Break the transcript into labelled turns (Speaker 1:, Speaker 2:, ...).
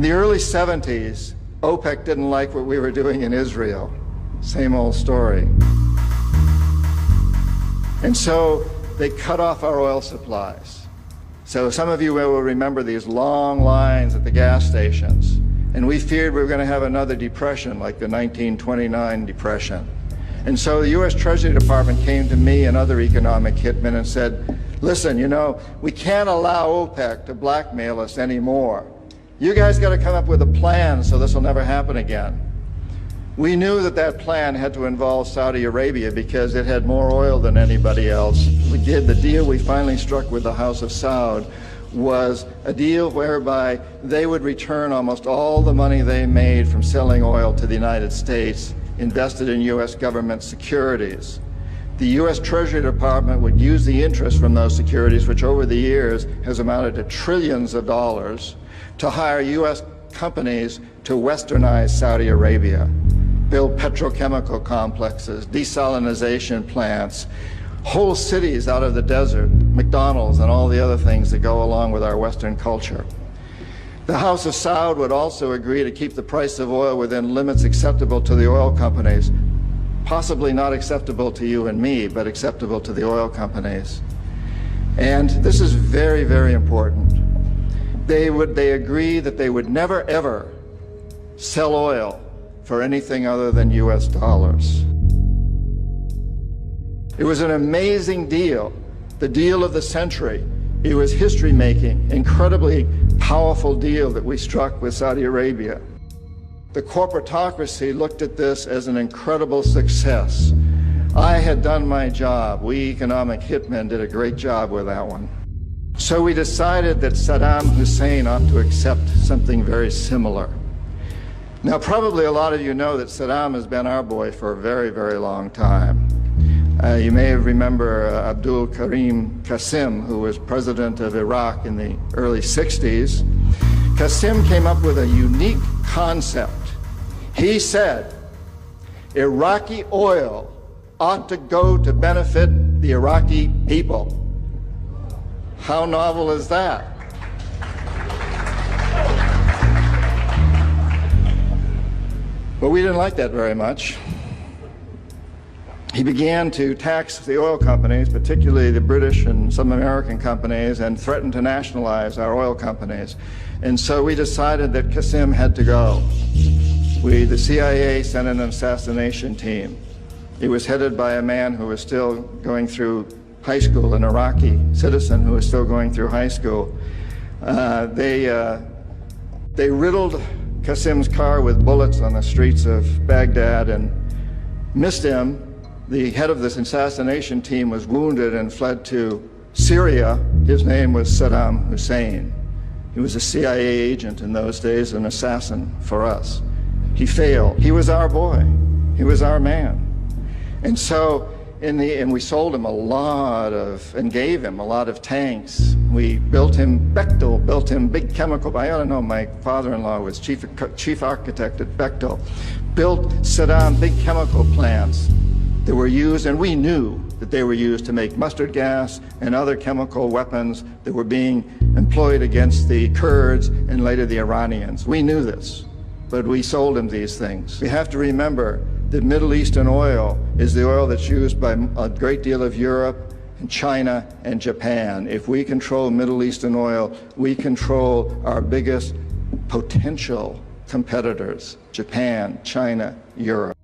Speaker 1: the early 70s, OPEC didn't like what we were doing in Israel. Same old story. And so they cut off our oil supplies. So some of you will remember these long lines at the gas stations. And we feared we were going to have another depression like the 1929 depression. And so the U.S. Treasury Department came to me and other economic hitmen and said, listen, you know, we can't allow OPEC to blackmail us anymore. You guys got to come up with a plan so this will never happen again. We knew that that plan had to involve Saudi Arabia because it had more oil than anybody else. The deal we finally struck with the House of Saud was a deal whereby they would return almost all the money they made from selling oil to the United States, invested in U.S. government securities. The U.S. Treasury Department would use the interest from those securities, which over the years has amounted to trillions of dollars, to hire U.S. companies to westernize Saudi Arabia, build petrochemical complexes, desalination plants, whole cities out of the desert, McDonald's and all the other things that go along with our Western culture. The House of Saud would also agree to keep the price of oil within limits acceptable to the oil companies, possibly not acceptable to you and me, but acceptable to the oil companies. And this is very, very important. They agree that they would never, ever sell oil for anything other than US dollars. It was an amazing deal, the deal of the century. It was history-making, incredibly powerful deal that we struck with Saudi Arabia. The corporatocracy looked at this as an incredible success. I had done my job. We economic hitmen did a great job with that one. So we decided that Saddam Hussein ought to accept something very similar. Now, probably a lot of you know that Saddam has been our boy for a very, very long time. You may remember Abdul Karim Qasim, who was president of Iraq in the early 60s. Qasim came up with a unique concept. He said, Iraqi oil ought to go to benefit the Iraqi people. How novel is that? But we didn't like that very much. He began to tax the oil companies, particularly the British and some American companies, and threatened to nationalize our oil companies. And so we decided that Qasim had to go. The CIA sent an assassination team. It was headed by a man who was still going through high school, an Iraqi citizen who was still going through high school. They riddled Qasim's car with bullets on the streets of Baghdad and missed him. The head of this assassination team was wounded and fled to Syria. His name was Saddam Hussein. He was a CIA agent in those days, an assassin for us. He failed. He was our boy. He was our man. And so, and we sold him a lot of, and gave him a lot of tanks. We built him, Bechtel built him big chemical, I don't know, my father-in-law was chief architect at Bechtel, built Saddam big chemical plants that were used, and we knew that they were used to make mustard gas and other chemical weapons that were being employed against the Kurds and later the Iranians. We knew this, but we sold him these things. We have to remember that Middle Eastern oil is the oil that's used by a great deal of Europe and China and Japan. If we control Middle Eastern oil, we control our biggest potential competitors, Japan, China, Europe.